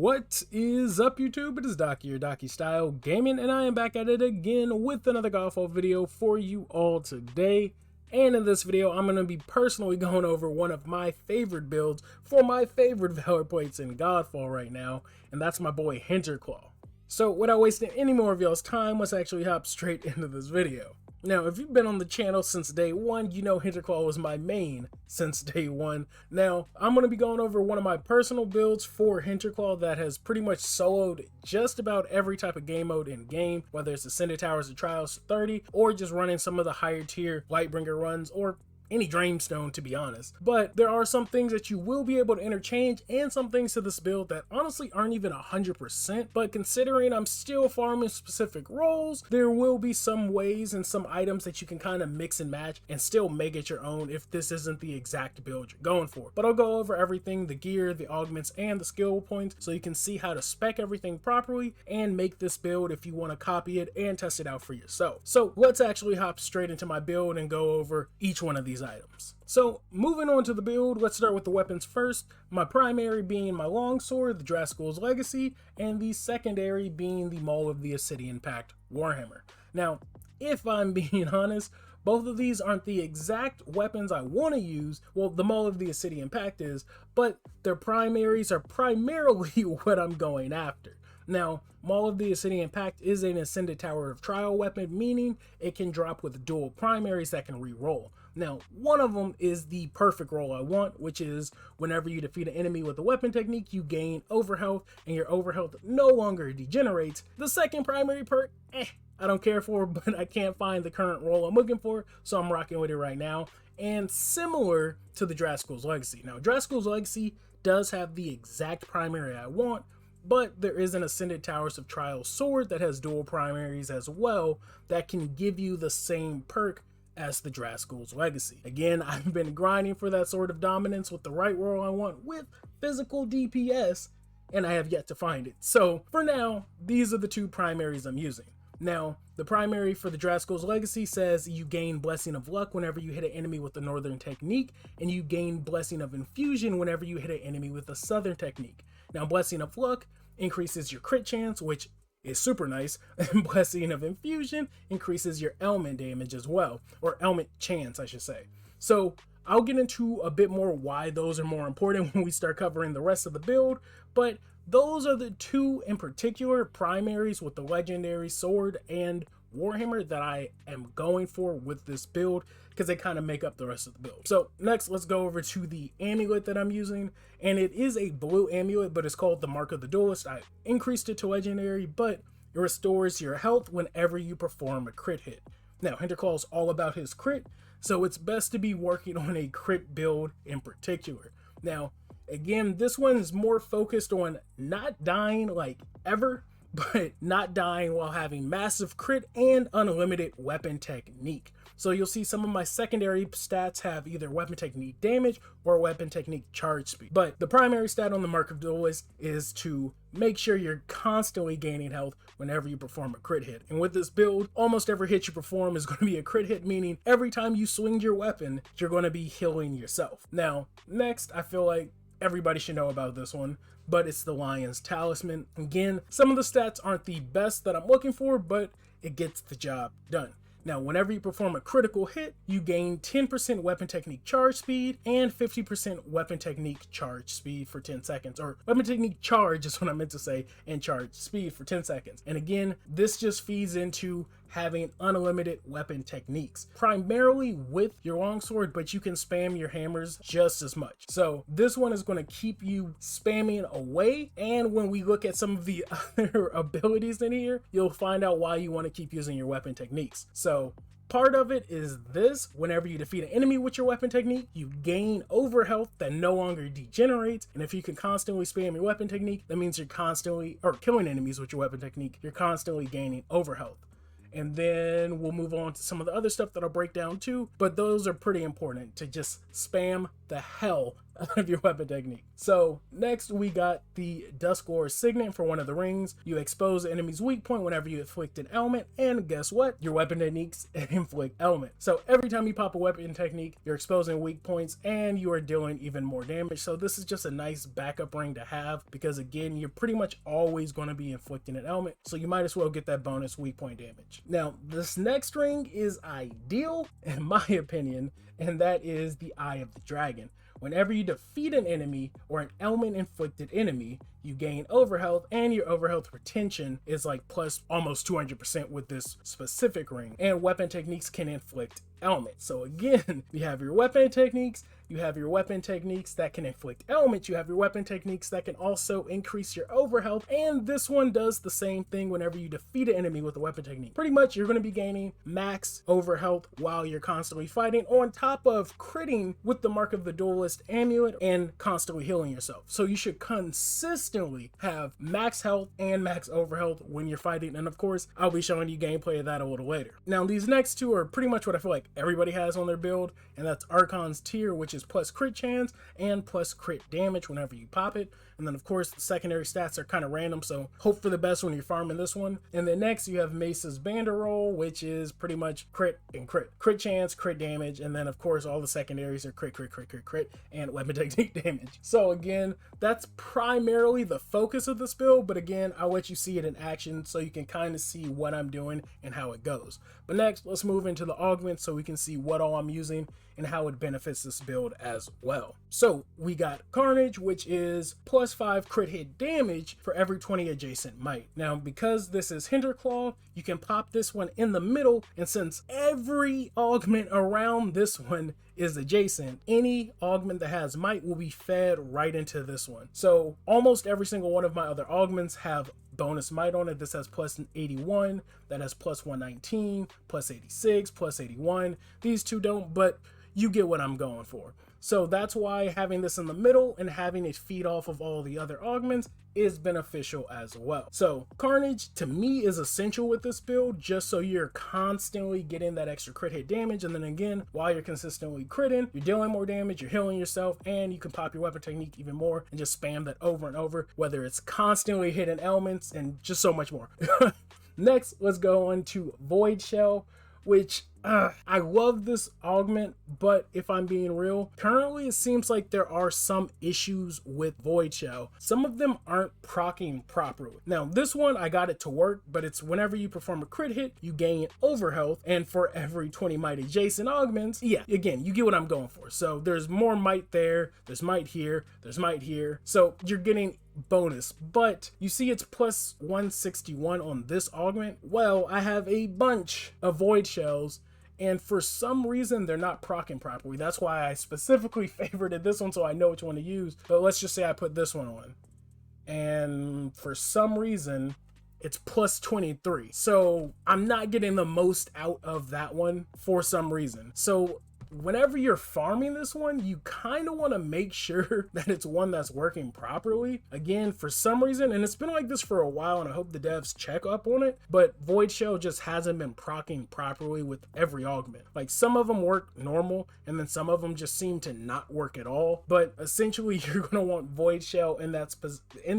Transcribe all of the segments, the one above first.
What is up, YouTube? It is Doc, your Docky Style Gaming, and I am back at it again with another GodFall video for you all today. And in this video, I'm going to be personally going over one of my favorite builds for my favorite Valorplates in GodFall right now, and that's my boy Hinterclaw. So without wasting any more of y'all's time, let's actually hop straight into this video. Now, if you've been on the channel since day one, you know Hinterclaw was my main since day one. Now, I'm going to be going over one of my personal builds for Hinterclaw that has pretty much soloed just about every type of game mode in game, whether it's Ascended Towers or Trials 30, or just running some of the higher tier Lightbringer runs, or any Dreamstone, to be honest. But there are some things that you will be able to interchange and some things to this build that honestly aren't even 100%, but considering I'm still farming specific roles, there will be some ways and some items that you can kind of mix and match and still make it your own if this isn't the exact build you're going for. But I'll go over everything, the gear, the augments, and the skill points, so you can see how to spec everything properly and make this build if you want to copy it and test it out for yourself. So let's actually hop straight into my build and go over each one of these items. So moving on to the build, let's start with the weapons first. My primary being my longsword, the Draskull's Legacy, and the secondary being the Maul of the Obsidian Pact Warhammer. Now, if I'm being honest, both of these aren't the exact weapons I want to use. Well, the Maul of the Obsidian Pact is, but their primaries are primarily what I'm going after. Now, Maul of the Obsidian Pact is an Ascended Tower of Trial weapon, meaning it can drop with dual primaries that can re-roll. Now, one of them is the perfect roll I want, which is whenever you defeat an enemy with a weapon technique, you gain overhealth, and your overhealth no longer degenerates. The second primary perk, I don't care for, but I can't find the current roll I'm looking for, so I'm rocking with it right now. And similar to the Draskull's Legacy. Now, Draskull's Legacy does have the exact primary I want, but there is an Ascended Towers of Trial sword that has dual primaries as well that can give you the same perk as the Draskull's Legacy. Again, I've been grinding for that sort of dominance with the right roll I want with physical DPS, and I have yet to find it. So for now, these are the two primaries I'm using. Now, the primary for the Draskull's Legacy says you gain Blessing of Luck whenever you hit an enemy with the Northern Technique, and you gain Blessing of Infusion whenever you hit an enemy with the Southern Technique. Now, Blessing of Luck increases your crit chance, which is super nice, and Blessing of Infusion increases your ailment damage as well, or ailment chance, I should say. So I'll get into a bit more why those are more important when we start covering the rest of the build, but those are the two in particular primaries with the legendary sword and Warhammer that I am going for with this build, because they kind of make up the rest of the build. So next, let's go over to the amulet that I'm using, and it is a blue amulet, but it's called the Mark of the Duelist. I increased it to legendary, but it restores your health whenever you perform a crit hit. Now, Hinterclaw is all about his crit, so it's best to be working on a crit build in particular. Now, again, this one is more focused on not dying like ever, but not dying while having massive crit and unlimited weapon technique. So you'll see some of my secondary stats have either weapon technique damage or weapon technique charge speed. But the primary stat on the Mark of Duelist is to make sure you're constantly gaining health whenever you perform a crit hit. And with this build, almost every hit you perform is going to be a crit hit, meaning every time you swing your weapon, you're going to be healing yourself. Now, next, I feel like everybody should know about this one, but it's the Lion's Talisman. Again, some of the stats aren't the best that I'm looking for, but it gets the job done. Now, whenever you perform a critical hit, you gain 10% weapon technique charge speed and 50% weapon technique charge speed for 10 seconds, or weapon technique charge is what I meant to say, and charge speed for 10 seconds. And again, this just feeds into having unlimited weapon techniques, primarily with your longsword, but you can spam your hammers just as much. So this one is going to keep you spamming away, and when we look at some of the other abilities in here, you'll find out why you want to keep using your weapon techniques. So part of it is this: whenever you defeat an enemy with your weapon technique, you gain overhealth that no longer degenerates, and if you can constantly spam your weapon technique, that means you're constantly, or killing enemies with your weapon technique, you're constantly gaining overhealth. And then we'll move on to some of the other stuff that I'll break down too, but those are pretty important to just spam the hell out of your weapon technique. So next we got the Dusklore Signet for one of the rings. You expose the enemy's weak point whenever you inflict an element, and guess what? Your weapon techniques inflict element. So every time you pop a weapon technique, you're exposing weak points and you are dealing even more damage. So this is just a nice backup ring to have, because again, you're pretty much always going to be inflicting an element, so you might as well get that bonus weak point damage. Now this next ring is ideal in my opinion, and that is the Eye of the Dragon. Whenever you defeat an enemy or an element inflicted enemy, you gain overhealth, and your overhealth retention is like plus almost 200% with this specific ring. And weapon techniques can inflict elements. So again, you have your weapon techniques, you have your weapon techniques that can inflict elements, you have your weapon techniques that can also increase your overhealth, and this one does the same thing whenever you defeat an enemy with a weapon technique. Pretty much you're going to be gaining max overhealth while you're constantly fighting, on top of critting with the Mark of the Duelist amulet and constantly healing yourself. So you should consistently have max health and max overhealth when you're fighting, and of course I'll be showing you gameplay of that a little later. Now these next two are pretty much what I feel like everybody has on their build, and that's Archon's Tear, which is plus crit chance and plus crit damage whenever you pop it. And then of course the secondary stats are kind of random, so hope for the best when you're farming this one. And then next you have Mesa's Banderole, which is pretty much crit and crit chance, crit damage, and then of course all the secondaries are crit, and weapon technique damage. So again, that's primarily the focus of this build, but again, I'll let you see it in action so you can kind of see what I'm doing and how it goes. But next, let's move into the augments so we can see what all I'm using and how it benefits this build as well. So we got Carnage, which is plus 5 crit hit damage for every 20 adjacent might. Now, because this is Hinterclaw, you can pop this one in the middle, and since every augment around this one is adjacent, any augment that has might will be fed right into this one. So almost every single one of my other augments have bonus might on it. This has plus 81, that has plus 119, plus 86, plus 81. These two don't, but you get what I'm going for. So that's why having this in the middle and having it feed off of all the other augments is beneficial as well. So Carnage to me is essential with this build, just so you're constantly getting that extra crit hit damage, and then again, while you're consistently critting, you're dealing more damage, you're healing yourself, and you can pop your weapon technique even more and just spam that over and over, whether it's constantly hitting elements and just so much more. Next, let's go on to Void Shell, which I love this augment, but if I'm being real, currently it seems like there are some issues with Void Shell. Some of them aren't proccing properly. Now this one, I got it to work, but it's whenever you perform a crit hit, you gain overhealth, and for every 20 might adjacent augments, yeah, again, you get what I'm going for. So there's more might there, there's might here, there's might here, so you're getting bonus, but you see it's plus 161 on this augment. Well, I have a bunch of Void Shells, and for some reason they're not proccing properly. That's why I specifically favorited this one, so I know which one to use. But let's just say I put this one on, and for some reason it's plus 23, so I'm not getting the most out of that one for some reason. So whenever you're farming this one, you kind of want to make sure that it's one that's working properly. Again, for some reason, and it's been like this for a while, and I hope the devs check up on it, but Void Shell just hasn't been proccing properly with every augment. Like, some of them work normal, and then some of them just seem to not work at all. But essentially, you're going to want Void Shell in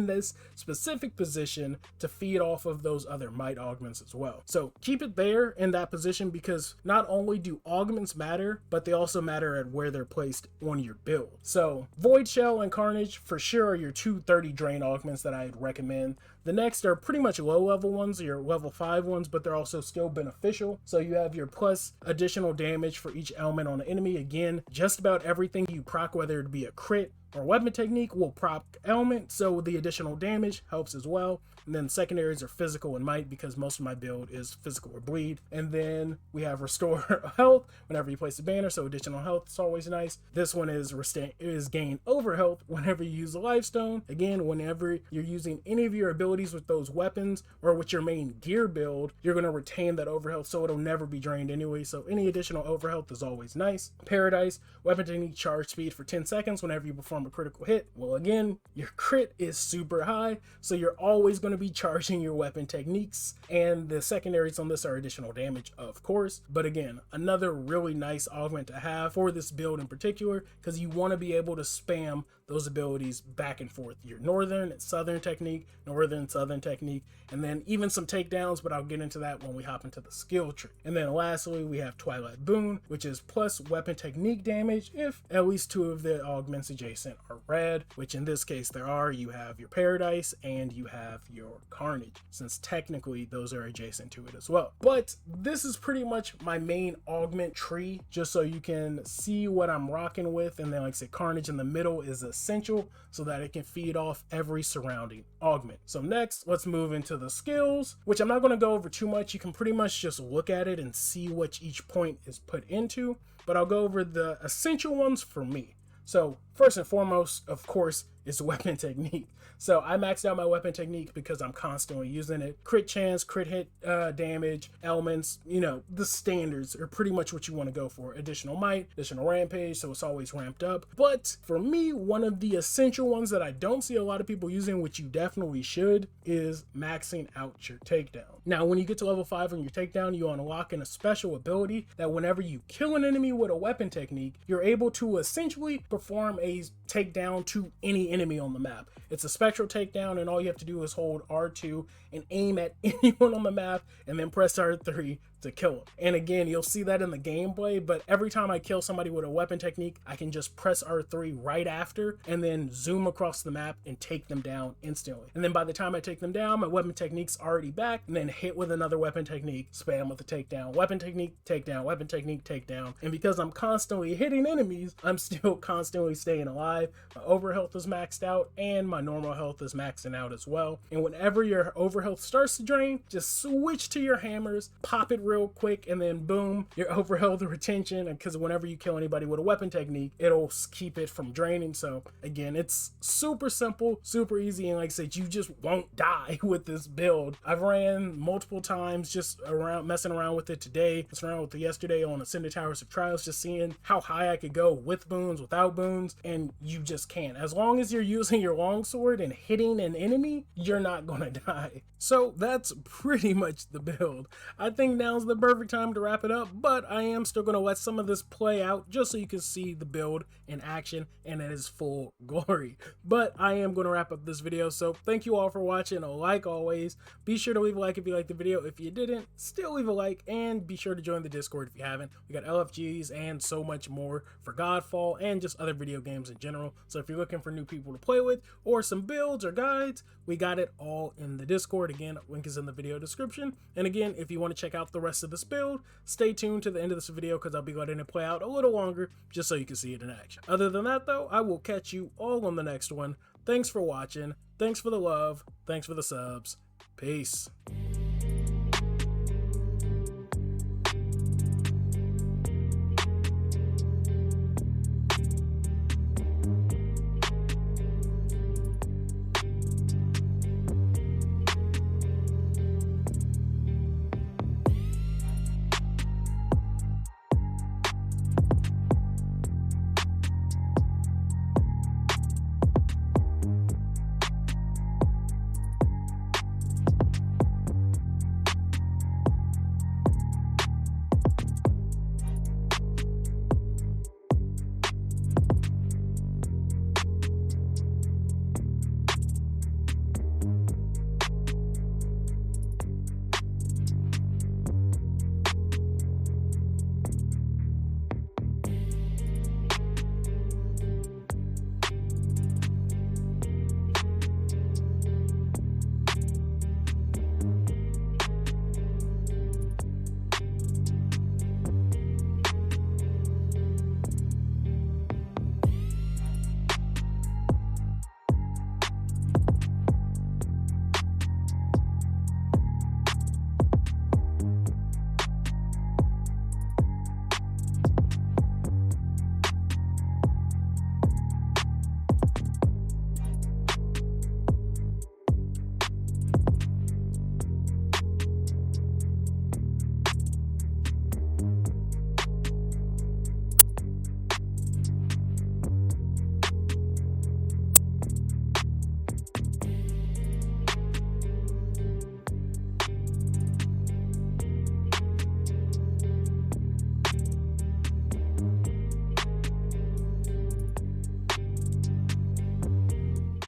this specific position to feed off of those other might augments as well. So keep it there in that position, because not only do augments matter, but they also matter at where they're placed on your build. So Void Shell and Carnage for sure are your two 30 drain augments that I'd recommend. The next are pretty much low level ones, your level 5 ones, but they're also still beneficial. So you have your plus additional damage for each element on the enemy. Again, just about everything you proc, whether it be a crit or weapon technique, will proc element, so the additional damage helps as well. And then secondaries are physical and might, because most of my build is physical or bleed. And then we have restore health whenever you place a banner, so additional health is always nice. This one is gain over health whenever you use a life stone. Again, whenever you're using any of your abilities with those weapons or with your main gear build, you're going to retain that over health, so it'll never be drained anyway, so any additional over health is always nice. Paradise, weapon technique charge speed for 10 seconds whenever you perform from a critical hit. Well, again, your crit is super high, so you're always going to be charging your weapon techniques, and the secondaries on this are additional damage, of course. But again, another really nice augment to have for this build in particular, because you want to be able to spam those abilities back and forth. Your northern and southern technique, northern, southern technique, and then even some takedowns, but I'll get into that when we hop into the skill tree. And then lastly, we have Twilight Boon, which is plus weapon technique damage if at least 2 of the augments adjacent are red, which in this case there are. You have your Paradise and you have your Carnage, since technically those are adjacent to it as well. But this is pretty much my main augment tree, just so you can see what I'm rocking with. And then like I said, Carnage in the middle is essential so that it can feed off every surrounding augment. So next, let's move into the skills, which I'm not going to go over too much. You can pretty much just look at it and see what each point is put into, but I'll go over the essential ones for me. So first and foremost, of course, is weapon technique. So I maxed out my weapon technique because I'm constantly using it. Crit chance, crit hit damage, elements, you know, the standards are pretty much what you want to go for. Additional might, additional rampage, so it's always ramped up. But for me, one of the essential ones that I don't see a lot of people using, which you definitely should, is maxing out your takedown. Now, when you get to level 5 on your takedown, you unlock a special ability that whenever you kill an enemy with a weapon technique, you're able to essentially perform a takedown to any enemy on the map. It's a spectral takedown, and all you have to do is hold R2 and aim at anyone on the map and then press R3 to kill them. And again, you'll see that in the gameplay, but every time I kill somebody with a weapon technique, I can just press R3 right after and then zoom across the map and take them down instantly. And then by the time I take them down, my weapon technique's already back, and then hit with another weapon technique, spam with the takedown, weapon technique, takedown, weapon technique, takedown. And because I'm constantly hitting enemies, I'm still constantly staying alive. My overhealth is maxed out and my normal health is maxing out as well. And whenever your overhealth starts to drain, just switch to your hammers, pop it real quick, and then boom, your overhealth retention, because whenever you kill anybody with a weapon technique, it'll keep it from draining. So again, it's super simple, super easy, and like I said, you just won't die with this build. I've ran multiple times just around messing around with it today, messing around with it yesterday on Ascended Towers of Trials, just seeing how high I could go with boons, without boons, and you just can't. As long as you're using your longsword and hitting an enemy, you're not gonna die. So that's pretty much the build. I think now's the perfect time to wrap it up, but I am still going to let some of this play out just so you can see the build in action and in its full glory. But I am going to wrap up this video, so thank you all for watching. Like always, be sure to leave a like if you liked the video. If you didn't, still leave a like, and be sure to join the Discord if you haven't. We got LFGs and so much more for GodFall and just other video games in general. So if you're looking for new people to play with or some builds or guides, we got it all in the Discord. Again, link is in the video description. And again, if you want to check out the rest of this build, stay tuned to the end of this video because I'll be letting it play out a little longer just so you can see it in action. Other than that though, I will catch you all on the next one. Thanks for watching. Thanks for the love. Thanks for the subs. Peace.